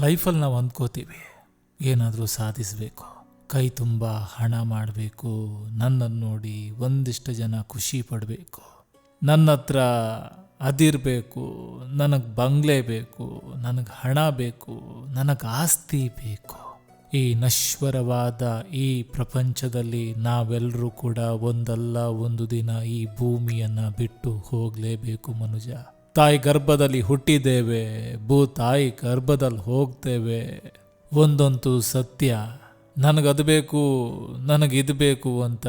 ಲೈಫಲ್ಲಿ ನಾವು ಅಂದ್ಕೋತೀವಿ ಏನಾದರೂ ಸಾಧಿಸಬೇಕು, ಕೈ ತುಂಬ ಹಣ ಮಾಡಬೇಕು, ನನ್ನನ್ನು ನೋಡಿ ಒಂದಿಷ್ಟು ಜನ ಖುಷಿ ಪಡಬೇಕು, ನನ್ನ ಹತ್ರ ಅದಿರಬೇಕು, ನನಗೆ ಬಂಗ್ಲೆ ಬೇಕು, ನನಗೆ ಹಣ ಬೇಕು, ನನಗೆ ಆಸ್ತಿ ಬೇಕು. ಈ ನಶ್ವರವಾದ ಈ ಪ್ರಪಂಚದಲ್ಲಿ ನಾವೆಲ್ಲರೂ ಕೂಡ ಒಂದಲ್ಲ ಒಂದು ದಿನ ಈ ಭೂಮಿಯನ್ನು ಬಿಟ್ಟು ಹೋಗಲೇಬೇಕು ಮನುಜ. ತಾಯಿ ಗರ್ಭದಲ್ಲಿ ಹುಟ್ಟಿದ್ದೇವೆ, ತಾಯಿ ಗರ್ಭದಲ್ಲಿ ಹೋಗ್ತೇವೆ. ಒಂದಂತೂ ಸತ್ಯ, ನನಗದು ಬೇಕು, ನನಗಿದು ಬೇಕು ಅಂತ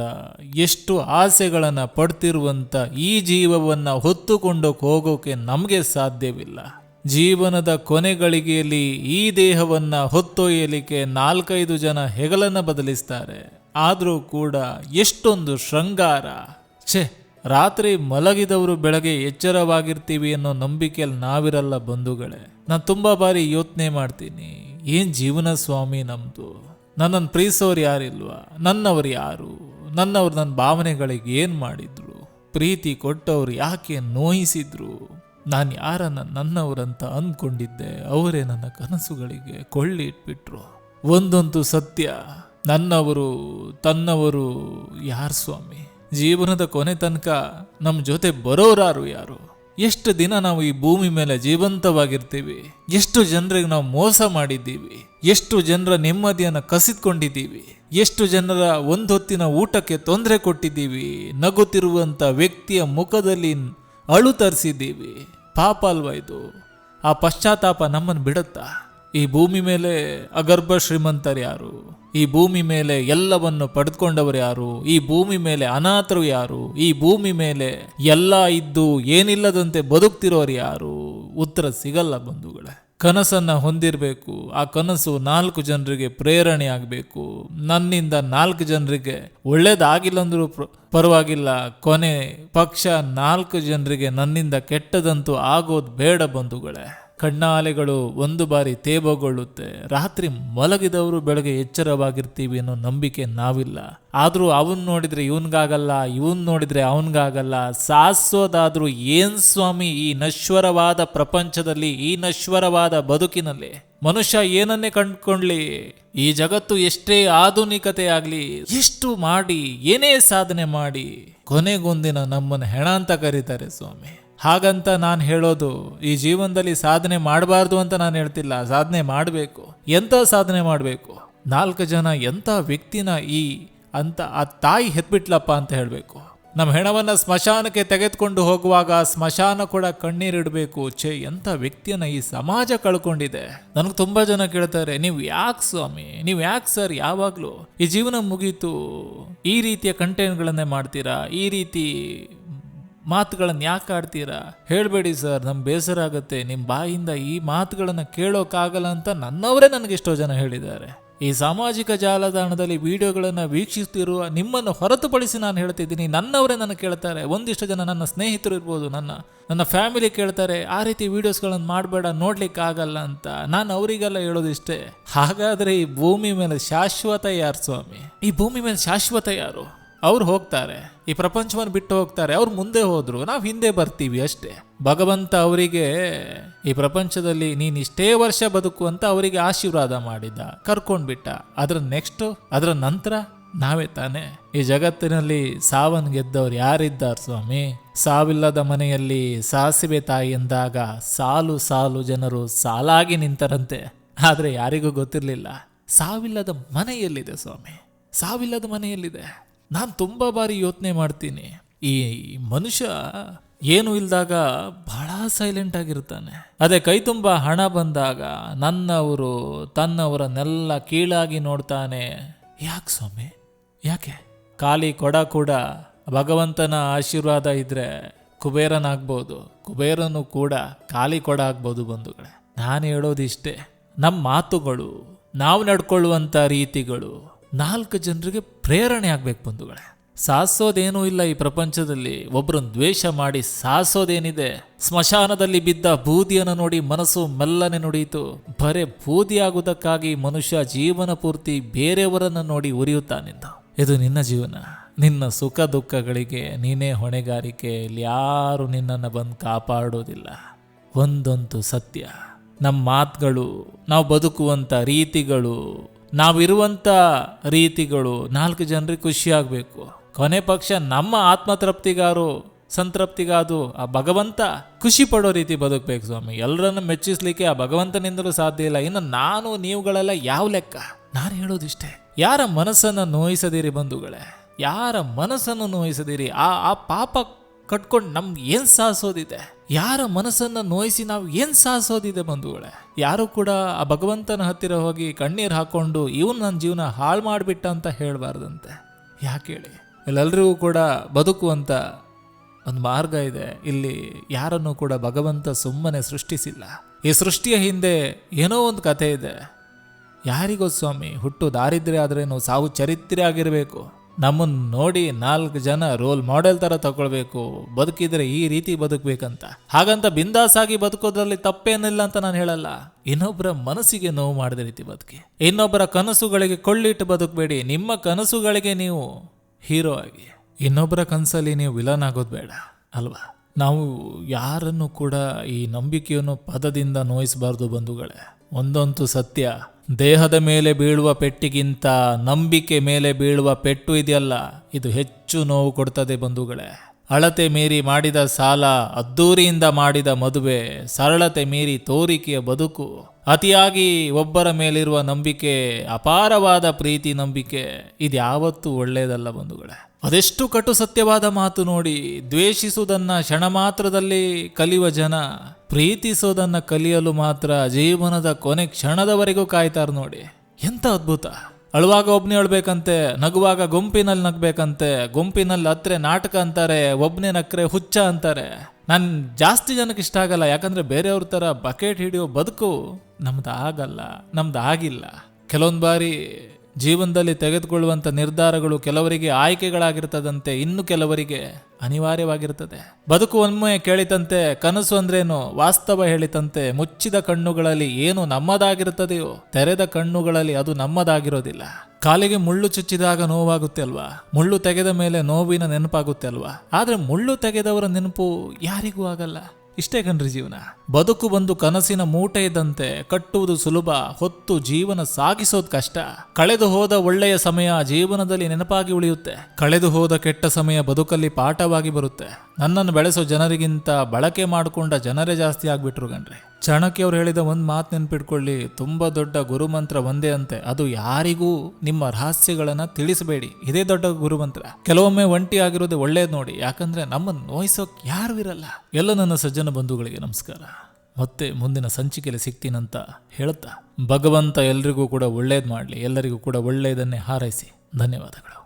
ಎಷ್ಟು ಆಸೆಗಳನ್ನು ಪಡ್ತಿರುವಂಥ ಈ ಜೀವವನ್ನು ಹೊತ್ತುಕೊಂಡು ಹೋಗೋಕೆ ನಮಗೆ ಸಾಧ್ಯವಿಲ್ಲ. ಜೀವನದ ಕೊನೆಗಳಿಗೆಯಲ್ಲಿ ಈ ದೇಹವನ್ನು ಹೊತ್ತೊಯ್ಯಲಿಕ್ಕೆ 4-5 ಜನ ಹೆಗಲನ್ನು ಬದಲಿಸ್ತಾರೆ. ಆದರೂ ಕೂಡ ಎಷ್ಟೊಂದು ಶೃಂಗಾರ. ರಾತ್ರಿ ಮಲಗಿದವರು ಬೆಳಗ್ಗೆ ಎಚ್ಚರವಾಗಿರ್ತೀವಿ ಅನ್ನೋ ನಂಬಿಕೆಯಲ್ಲಿ ನಾವಿರಲ್ಲ ಬಂಧುಗಳೇ. ನಾನು ತುಂಬ ಬಾರಿ ಯೋಚನೆ ಮಾಡ್ತೀನಿ, ಏನು ಜೀವನ ಸ್ವಾಮಿ ನಮ್ಮದು? ನನ್ನನ್ನು ಪ್ರೀತಿಸೋರು ಯಾರಿಲ್ವಾ? ನನ್ನವರು ಯಾರು? ನನ್ನವ್ರು ನನ್ನ ಭಾವನೆಗಳಿಗೆ ಏನು ಮಾಡಿದ್ರು? ಪ್ರೀತಿ ಕೊಟ್ಟವ್ರು ಯಾಕೆ ನೋಯಿಸಿದ್ರು? ನಾನು ಯಾರನ್ನ ನನ್ನವರಂತ ಅಂದ್ಕೊಂಡಿದ್ದೆ, ಅವರೇ ನನ್ನ ಕನಸುಗಳಿಗೆ ಕೊಳ್ಳಿ ಇಟ್ಬಿಟ್ರು. ಒಂದಂತೂ ಸತ್ಯ, ನನ್ನವರು ತನ್ನವರು ಯಾರು ಸ್ವಾಮಿ? ಜೀವನದ ಕೊನೆ ತನಕ ನಮ್ಮ ಜೊತೆ ಬರೋರಾರು ಯಾರು? ಎಷ್ಟು ದಿನ ನಾವು ಈ ಭೂಮಿ ಮೇಲೆ ಜೀವಂತವಾಗಿರ್ತೀವಿ? ಎಷ್ಟು ಜನರಿಗೆ ನಾವು ಮೋಸ ಮಾಡಿದ್ದೀವಿ? ಎಷ್ಟು ಜನರ ನೆಮ್ಮದಿಯನ್ನು ಕಸಿದ್ಕೊಂಡಿದ್ದೀವಿ? ಎಷ್ಟು ಜನರ ಒಂದೊತ್ತಿನ ಊಟಕ್ಕೆ ತೊಂದರೆ ಕೊಟ್ಟಿದ್ದೀವಿ? ನಗುತ್ತಿರುವಂಥ ವ್ಯಕ್ತಿಯ ಮುಖದಲ್ಲಿ ಅಳು ತರಿಸಿದ್ದೀವಿ. ಪಾಪ ಅಲ್ವಾ ಇದು? ಆ ಪಶ್ಚಾತ್ತಾಪ ನಮ್ಮನ್ನು ಬಿಡುತ್ತಾ? ಈ ಭೂಮಿ ಮೇಲೆ ಅಗರ್ಭ ಶ್ರೀಮಂತರು ಯಾರು? ಈ ಭೂಮಿ ಮೇಲೆ ಎಲ್ಲವನ್ನು ಪಡೆದುಕೊಂಡವರು ಯಾರು? ಈ ಭೂಮಿ ಮೇಲೆ ಅನಾಥರು ಯಾರು? ಈ ಭೂಮಿ ಮೇಲೆ ಎಲ್ಲ ಇದ್ದು ಏನಿಲ್ಲದಂತೆ ಬದುಕ್ತಿರೋರು ಯಾರು? ಉತ್ತರ ಸಿಗಲ್ಲ ಬಂಧುಗಳೇ. ಕನಸನ್ನು ಹೊಂದಿರಬೇಕು. ಆ ಕನಸು 4 ಜನರಿಗೆ ಪ್ರೇರಣೆ ಆಗಬೇಕು. ನನ್ನಿಂದ 4 ಜನರಿಗೆ ಒಳ್ಳೇದಾಗಿಲ್ಲ ಅಂದ್ರೂ ಪರವಾಗಿಲ್ಲ, ಕೊನೆ ಪಕ್ಷ 4 ಜನರಿಗೆ ನನ್ನಿಂದ ಕೆಟ್ಟದಂತೂ ಆಗೋದು ಬೇಡ ಬಂಧುಗಳೇ. ಕಣ್ಣಾಲೆಗಳು ಒಂದು ಬಾರಿ ತೇವಗೊಳ್ಳುತ್ತೆ. ರಾತ್ರಿ ಮಲಗಿದವರು ಬೆಳಗ್ಗೆ ಎಚ್ಚರವಾಗಿರ್ತೀವಿ ಅನ್ನೋ ನಂಬಿಕೆ ನಾವಿಲ್ಲ. ಆದರೂ ಅವನ್ ನೋಡಿದ್ರೆ ಇವನ್ಗಾಗಲ್ಲ, ಇವನ್ ನೋಡಿದ್ರೆ ಅವನ್ಗಾಗಲ್ಲ. ಸಾಧಿಸೋದಾದ್ರೂ ಏನ್ ಸ್ವಾಮಿ ಈ ನಶ್ವರವಾದ ಪ್ರಪಂಚದಲ್ಲಿ, ಈ ನಶ್ವರವಾದ ಬದುಕಿನಲ್ಲಿ? ಮನುಷ್ಯ ಏನನ್ನೇ ಕಂಡುಕೊಳ್ಳಿ, ಈ ಜಗತ್ತು ಎಷ್ಟೇ ಆಧುನಿಕತೆ ಆಗ್ಲಿ, ಎಷ್ಟು ಮಾಡಿ ಏನೇ ಸಾಧನೆ ಮಾಡಿ ಕೊನೆಗೊಂದಿನ ನಮ್ಮನ್ನು ಹೆಣ ಅಂತ ಕರೀತಾರೆ ಸ್ವಾಮಿ. ಹಾಗಂತ ನಾನು ಹೇಳೋದು ಈ ಜೀವನದಲ್ಲಿ ಸಾಧನೆ ಮಾಡಬಾರ್ದು ಅಂತ ನಾನು ಹೇಳ್ತಿಲ್ಲ. ಸಾಧನೆ ಮಾಡಬೇಕು. ಎಂಥ ಸಾಧನೆ ಮಾಡಬೇಕು? 4 ಜನ ಎಂಥ ವ್ಯಕ್ತಿನ ಅಂತ ಆ ತಾಯಿ ಹೆತ್ಬಿಟ್ಲಪ್ಪ ಅಂತ ಹೇಳಬೇಕು. ನಮ್ಮ ಹೆಣವನ್ನು ಸ್ಮಶಾನಕ್ಕೆ ತೆಗೆದುಕೊಂಡು ಹೋಗುವಾಗ ಸ್ಮಶಾನ ಕೂಡ ಕಣ್ಣೀರಿಡಬೇಕು. ಎಂಥ ವ್ಯಕ್ತಿಯನ್ನ ಈ ಸಮಾಜ ಕಳ್ಕೊಂಡಿದೆ. ನನಗೆ ತುಂಬ ಜನ ಕೇಳ್ತಾರೆ, ನೀವು ಯಾಕೆ ಸ್ವಾಮಿ, ನೀವು ಯಾಕೆ ಸರ್ ಯಾವಾಗಲೂ ಈ ಜೀವನ ಮುಗೀತು ಈ ರೀತಿಯ ಕಂಟೆಂಟ್ಗಳನ್ನೇ ಮಾಡ್ತೀರಾ, ಈ ರೀತಿ ಮಾತುಗಳನ್ನು ಯಾಕೆ ಆಡ್ತೀರಾ? ಹೇಳಬೇಡಿ ಸರ್, ನಮ್ಗೆ ಬೇಸರ ಆಗುತ್ತೆ, ನಿಮ್ಮ ಬಾಯಿಂದ ಈ ಮಾತುಗಳನ್ನು ಕೇಳೋಕ್ಕಾಗಲ್ಲ ಅಂತ ನನ್ನವರೇ ನನಗೆ ಎಷ್ಟೋ ಜನ ಹೇಳಿದ್ದಾರೆ. ಈ ಸಾಮಾಜಿಕ ಜಾಲತಾಣದಲ್ಲಿ ವಿಡಿಯೋಗಳನ್ನು ವೀಕ್ಷಿಸ್ತಿರುವ ನಿಮ್ಮನ್ನು ಹೊರತುಪಡಿಸಿ ನಾನು ಹೇಳ್ತಿದ್ದೀನಿ, ನನ್ನವರೇ ನನಗೆ ಕೇಳ್ತಾರೆ. ಒಂದಿಷ್ಟು ಜನ ನನ್ನ ಸ್ನೇಹಿತರು ಇರ್ಬೋದು, ನನ್ನ ಫ್ಯಾಮಿಲಿ ಕೇಳ್ತಾರೆ, ಆ ರೀತಿ ವಿಡಿಯೋಸ್ಗಳನ್ನು ಮಾಡಬೇಡ, ನೋಡ್ಲಿಕ್ಕೆ ಆಗಲ್ಲ ಅಂತ. ನಾನು ಅವರಿಗೆಲ್ಲ ಹೇಳೋದಿಷ್ಟೇ, ಹಾಗಾದರೆ ಈ ಭೂಮಿ ಮೇಲೆ ಶಾಶ್ವತ ಯಾರು ಸ್ವಾಮಿ? ಈ ಭೂಮಿ ಮೇಲೆ ಶಾಶ್ವತ ಯಾರು? ಅವ್ರು ಹೋಗ್ತಾರೆ, ಈ ಪ್ರಪಂಚವನ್ನು ಬಿಟ್ಟು ಹೋಗ್ತಾರೆ. ಅವ್ರು ಮುಂದೆ ಹೋದ್ರು, ನಾವು ಹಿಂದೆ ಬರ್ತೀವಿ ಅಷ್ಟೇ. ಭಗವಂತ ಅವರಿಗೆ ಈ ಪ್ರಪಂಚದಲ್ಲಿ ನೀನು ಇಷ್ಟೇ ವರ್ಷ ಬದುಕು ಅಂತ ಅವರಿಗೆ ಆಶೀರ್ವಾದ ಮಾಡಿದ್ದ, ಕರ್ಕೊಂಡ್ಬಿಟ್ಟ. ಅದರ ನಂತರ ನಾವೇ ತಾನೆ. ಈ ಜಗತ್ತಿನಲ್ಲಿ ಸಾವನ್ನು ಗೆದ್ದವ್ರು ಯಾರಿದ್ದಾರೆ ಸ್ವಾಮಿ? ಸಾವಿಲ್ಲದ ಮನೆಯಲ್ಲಿ ಸಾಸಿವೆ ತಾಯಿ ಎಂದಾಗ ಸಾಲು ಸಾಲು ಜನರು ಸಾಲಾಗಿ ನಿಂತರಂತೆ. ಆದರೆ ಯಾರಿಗೂ ಗೊತ್ತಿರಲಿಲ್ಲ ಸಾವಿಲ್ಲದ ಮನೆಯಲ್ಲಿದೆ ಸ್ವಾಮಿ, ಸಾವಿಲ್ಲದ ಮನೆಯಲ್ಲಿದೆ. ನಾನು ತುಂಬ ಬಾರಿ ಯೋಚನೆ ಮಾಡ್ತೀನಿ, ಈ ಮನುಷ್ಯ ಏನು ಇಲ್ದಾಗ ಬಹಳ ಸೈಲೆಂಟ್ ಆಗಿರ್ತಾನೆ. ಅದೇ ಕೈ ತುಂಬ ಹಣ ಬಂದಾಗ ನನ್ನವರು ತನ್ನವರನ್ನೆಲ್ಲ ಕೀಳಾಗಿ ನೋಡ್ತಾನೆ. ಯಾಕೆ ಸ್ವಾಮಿ, ಯಾಕೆ? ಖಾಲಿ ಕೊಡ ಕೂಡ ಭಗವಂತನ ಆಶೀರ್ವಾದ ಇದ್ರೆ ಕುಬೇರನಾಗ್ಬೋದು, ಕುಬೇರನು ಕೂಡ ಖಾಲಿ ಕೊಡ ಆಗ್ಬೋದು ಬಂಧುಗಳೇ. ನಾನು ಹೇಳೋದಿಷ್ಟೇ, ನಮ್ಮ ಮಾತುಗಳು, ನಾವು ನಡ್ಕೊಳ್ಳುವಂಥ ರೀತಿಗಳು 4 ಜನರಿಗೆ ಪ್ರೇರಣೆ ಆಗ್ಬೇಕು ಬಂಧುಗಳೇ. ಸಾಧಿಸೋದೇನೂ ಇಲ್ಲ ಈ ಪ್ರಪಂಚದಲ್ಲಿ. ಒಬ್ಬರನ್ನು ದ್ವೇಷ ಮಾಡಿ ಸಾಧಿಸೋದೇನಿದೆ? ಸ್ಮಶಾನದಲ್ಲಿ ಬಿದ್ದ ಬೂದಿಯನ್ನು ನೋಡಿ ಮನಸ್ಸು ಮೆಲ್ಲನೆ ನುಡಿಯಿತು. ಬರೇ ಬೂದಿಯಾಗುವುದಕ್ಕಾಗಿ ಮನುಷ್ಯ ಜೀವನ ಪೂರ್ತಿ ಬೇರೆಯವರನ್ನು ನೋಡಿ ಉರಿಯುತ್ತಾನಿಂದ. ಇದು ನಿನ್ನ ಜೀವನ, ನಿನ್ನ ಸುಖ ದುಃಖಗಳಿಗೆ ನೀನೇ ಹೊಣೆಗಾರಿಕೆ. ಇಲ್ಲಿ ಯಾರು ನಿನ್ನನ್ನು ಬಂದು ಕಾಪಾಡೋದಿಲ್ಲ. ಒಂದಂತೂ ಸತ್ಯ, ನಮ್ಮ ಮಾತುಗಳು, ನಾವು ಬದುಕುವಂಥ ರೀತಿಗಳು, ನಾವಿರುವಂಥ ರೀತಿಗಳು 4 ಜನರಿಗೆ ಖುಷಿಯಾಗಬೇಕು. ಕೊನೆ ಪಕ್ಷ ನಮ್ಮ ಆತ್ಮತೃಪ್ತಿಗಾರು ಸಂತೃಪ್ತಿಗಾದು ಆ ಭಗವಂತ ಖುಷಿ ಪಡೋ ರೀತಿ ಬದುಕಬೇಕು ಸ್ವಾಮಿ. ಎಲ್ಲರನ್ನು ಮೆಚ್ಚಿಸ್ಲಿಕ್ಕೆ ಆ ಭಗವಂತನಿಂದಲೂ ಸಾಧ್ಯ ಇಲ್ಲ. ಇನ್ನು ನಾನು ನೀವುಗಳೆಲ್ಲ ಯಾವ ಲೆಕ್ಕ? ನಾನು ಹೇಳೋದಿಷ್ಟೇ, ಯಾರ ಮನಸ್ಸನ್ನು ನೋಯಿಸದಿರಿ ಬಂಧುಗಳೇ, ಯಾರ ಮನಸ್ಸನ್ನು ನೋಯಿಸದಿರಿ. ಆ ಪಾಪ ಕಟ್ಕೊಂಡು ನಮ್ಗೆ ಏನು ಸಾಧಿಸೋದಿದೆ? ಯಾರ ಮನಸ್ಸನ್ನು ನೋಯಿಸಿ ನಾವು ಏನು ಸಾಧಿಸೋದಿದೆ ಬಂಧುಗಳೇ? ಯಾರು ಕೂಡ ಆ ಭಗವಂತನ ಹತ್ತಿರ ಹೋಗಿ ಕಣ್ಣೀರು ಹಾಕ್ಕೊಂಡು ಇವನು ನನ್ನ ಜೀವನ ಹಾಳು ಮಾಡಿಬಿಟ್ಟ ಅಂತ ಹೇಳಬಾರ್ದಂತೆ. ಯಾಕೆ ಹೇಳಿ? ಎಲ್ಲರಿಗೂ ಕೂಡ ಬದುಕುವಂಥ ಒಂದು ಮಾರ್ಗ ಇದೆ. ಇಲ್ಲಿ ಯಾರನ್ನು ಕೂಡ ಭಗವಂತ ಸುಮ್ಮನೆ ಸೃಷ್ಟಿಸಿಲ್ಲ. ಈ ಸೃಷ್ಟಿಯ ಹಿಂದೆ ಏನೋ ಒಂದು ಕಥೆ ಇದೆ. ಯಾರಿಗೋ ಸ್ವಾಮಿ, ಹುಟ್ಟು ದಾರಿದ್ರ್ಯ ಆದ್ರೇನು, ಸಾವು ಚರಿತ್ರೆ ಆಗಿರಬೇಕು. ನಮ್ಮನ್ನು ನೋಡಿ 4 ಜನ ರೋಲ್ ಮಾಡೆಲ್ ಥರ ತಗೊಳ್ಬೇಕು, ಬದುಕಿದ್ರೆ ಈ ರೀತಿ ಬದುಕಬೇಕಂತ. ಹಾಗಂತ ಬಿಂದಾಸಾಗಿ ಬದುಕೋದ್ರಲ್ಲಿ ತಪ್ಪೇನಿಲ್ಲ ಅಂತ ನಾನು ಹೇಳಲ್ಲ. ಇನ್ನೊಬ್ಬರ ಮನಸ್ಸಿಗೆ ನೋವು ಮಾಡಿದ ರೀತಿ ಬದುಕಿ, ಇನ್ನೊಬ್ಬರ ಕನಸುಗಳಿಗೆ ಕೊಳ್ಳಿಟ್ಟು ಬದುಕಬೇಡಿ. ನಿಮ್ಮ ಕನಸುಗಳಿಗೆ ನೀವು ಹೀರೋ ಆಗಿ, ಇನ್ನೊಬ್ಬರ ಕನಸಲ್ಲಿ ನೀವು ವಿಲನ್ ಆಗೋದು ಬೇಡ ಅಲ್ವಾ? ನಾವು ಯಾರನ್ನು ಕೂಡ ಈ ನಂಬಿಕೆಯನ್ನು ಪದದಿಂದ ನೋಯಿಸಬಾರ್ದು ಬಂಧುಗಳೇ. ಒಂದಂತೂ ಸತ್ಯ, ದೇಹದ ಮೇಲೆ ಬೀಳುವ ಪೆಟ್ಟಿಗಿಂತ ನಂಬಿಕೆ ಮೇಲೆ ಬೀಳುವ ಪೆಟ್ಟು ಇದೆಯಲ್ಲ, ಇದು ಹೆಚ್ಚು ನೋವು ಕೊಡ್ತದೆ ಬಂಧುಗಳೇ. ಅಳತೆ ಮೀರಿ ಮಾಡಿದ ಸಾಲ, ಅದ್ದೂರಿಯಿಂದ ಮಾಡಿದ ಮದುವೆ, ಸರಳತೆ ಮೀರಿ ತೋರಿಕೆಯ ಬದುಕು, ಅತಿಯಾಗಿ ಒಬ್ಬರ ಮೇಲಿರುವ ನಂಬಿಕೆ, ಅಪಾರವಾದ ಪ್ರೀತಿ ನಂಬಿಕೆ, ಇದ್ಯಾವತ್ತೂ ಒಳ್ಳೆಯದಲ್ಲ ಬಂಧುಗಳೇ. ಅದೆಷ್ಟು ಕಟು ಸತ್ಯವಾದ ಮಾತು ನೋಡಿ. ದ್ವೇಷಿಸುವುದನ್ನ ಕ್ಷಣ ಮಾತ್ರದಲ್ಲಿ ಕಲಿಯುವ ಜನ, ಪ್ರೀತಿಸೋದನ್ನ ಕಲಿಯಲು ಮಾತ್ರ ಜೀವನದ ಕೊನೆ ಕ್ಷಣದವರೆಗೂ ಕಾಯ್ತಾರೆ ನೋಡಿ. ಎಂಥ ಅದ್ಭುತ! ಅಳುವಾಗ ಒಬ್ಬನೇ ಅಳ್ಬೇಕಂತೆ, ನಗುವಾಗ ಗುಂಪಿನಲ್ಲಿ ನಗ್ಬೇಕಂತೆ, ಗುಂಪಿನಲ್ಲಿ ಹತ್ರೆ ನಾಟಕ ಅಂತಾರೆ, ಒಬ್ಬನೇ ನಕ್ರೆ ಹುಚ್ಚ ಅಂತಾರೆ. ನಾನು ಜಾಸ್ತಿ ಜನಕ್ಕೆ ಇಷ್ಟ ಆಗಲ್ಲ, ಯಾಕಂದ್ರೆ ಬೇರೆಯವ್ರ ಥರ ಬಕೆಟ್ ಹಿಡಿಯೋ ಬದುಕು ನಮ್ದು ಆಗಲ್ಲ, ನಮ್ದು ಆಗಿಲ್ಲ. ಕೆಲವೊಂದು ಬಾರಿ ಜೀವನದಲ್ಲಿ ತೆಗೆದುಕೊಳ್ಳುವಂಥ ನಿರ್ಧಾರಗಳು ಕೆಲವರಿಗೆ ಆಯ್ಕೆಗಳಾಗಿರ್ತದಂತೆ, ಇನ್ನು ಕೆಲವರಿಗೆ ಅನಿವಾರ್ಯವಾಗಿರ್ತದೆ. ಬದುಕು ಒಮ್ಮೆ ಕೇಳಿತಂತೆ, ಕನಸು ಅಂದ್ರೇನು ವಾಸ್ತವ ಹೇಳಿತಂತೆ. ಮುಚ್ಚಿದ ಕಣ್ಣುಗಳಲ್ಲಿ ಏನು ನಮ್ಮದಾಗಿರುತ್ತದೆಯೋ, ತೆರೆದ ಕಣ್ಣುಗಳಲ್ಲಿ ಅದು ನಮ್ಮದಾಗಿರೋದಿಲ್ಲ. ಕಾಲಿಗೆ ಮುಳ್ಳು ಚುಚ್ಚಿದಾಗ ನೋವಾಗುತ್ತೆ ಅಲ್ವಾ? ಮುಳ್ಳು ತೆಗೆದ ಮೇಲೆ ನೋವಿನ ನೆನಪಾಗುತ್ತೆ ಅಲ್ವಾ? ಆದ್ರೆ ಮುಳ್ಳು ತೆಗೆದವರ ನೆನಪು ಯಾರಿಗೂ ಆಗಲ್ಲ. ಇಷ್ಟೇ ಕಣ್ರಿ ಜೀವನ. ಬದುಕು ಬಂದು ಕನಸಿನ ಮೂಟೆ ಇದ್ದಂತೆ, ಕಟ್ಟುವುದು ಸುಲಭ, ಹೊತ್ತು ಜೀವನ ಸಾಗಿಸೋದು ಕಷ್ಟ. ಕಳೆದು ಹೋದ ಒಳ್ಳೆಯ ಸಮಯ ಜೀವನದಲ್ಲಿ ನೆನಪಾಗಿ ಉಳಿಯುತ್ತೆ, ಕಳೆದು ಹೋದ ಕೆಟ್ಟ ಸಮಯ ಬದುಕಲ್ಲಿ ಪಾಠವಾಗಿ ಬರುತ್ತೆ. ನನ್ನನ್ನು ಬೆಳೆಸೋ ಜನರಿಗಿಂತ ಬಳಕೆ ಮಾಡಿಕೊಂಡ ಜನರೇ ಜಾಸ್ತಿ ಆಗ್ಬಿಟ್ರು ಗಣ್ರಿ. ಚಾಣಕ್ಯವ್ರು ಹೇಳಿದ ಒಂದು ಮಾತು ನೆನ್ಪಿಟ್ಕೊಳ್ಳಿ, ತುಂಬ ದೊಡ್ಡ ಗುರುಮಂತ್ರ ಒಂದೇ ಅಂತೆ, ಅದು ಯಾರಿಗೂ ನಿಮ್ಮ ರಹಸ್ಯಗಳನ್ನ ತಿಳಿಸಬೇಡಿ. ಇದೇ ದೊಡ್ಡ ಗುರುಮಂತ್ರ. ಕೆಲವೊಮ್ಮೆ ಒಂಟಿ ಆಗಿರೋದೇ ಒಳ್ಳೇದು ನೋಡಿ, ಯಾಕಂದ್ರೆ ನಮ್ಮನ್ನು ನೋಯಿಸೋಕ್ ಯಾರು ಇರಲ್ಲ. ಎಲ್ಲ ನನ್ನ ಸಜ್ಜನ ಬಂಧುಗಳಿಗೆ ನಮಸ್ಕಾರ. ಮತ್ತೆ ಮುಂದಿನ ಸಂಚಿಕೆಯಲ್ಲಿ ಸಿಗ್ತೀನಂತ ಹೇಳ್ತಾ, ಭಗವಂತ ಎಲ್ರಿಗೂ ಕೂಡ ಒಳ್ಳೇದು ಮಾಡಲಿ, ಎಲ್ಲರಿಗೂ ಕೂಡ ಒಳ್ಳೆಯದನ್ನೇ ಹಾರೈಸಿ. ಧನ್ಯವಾದಗಳು.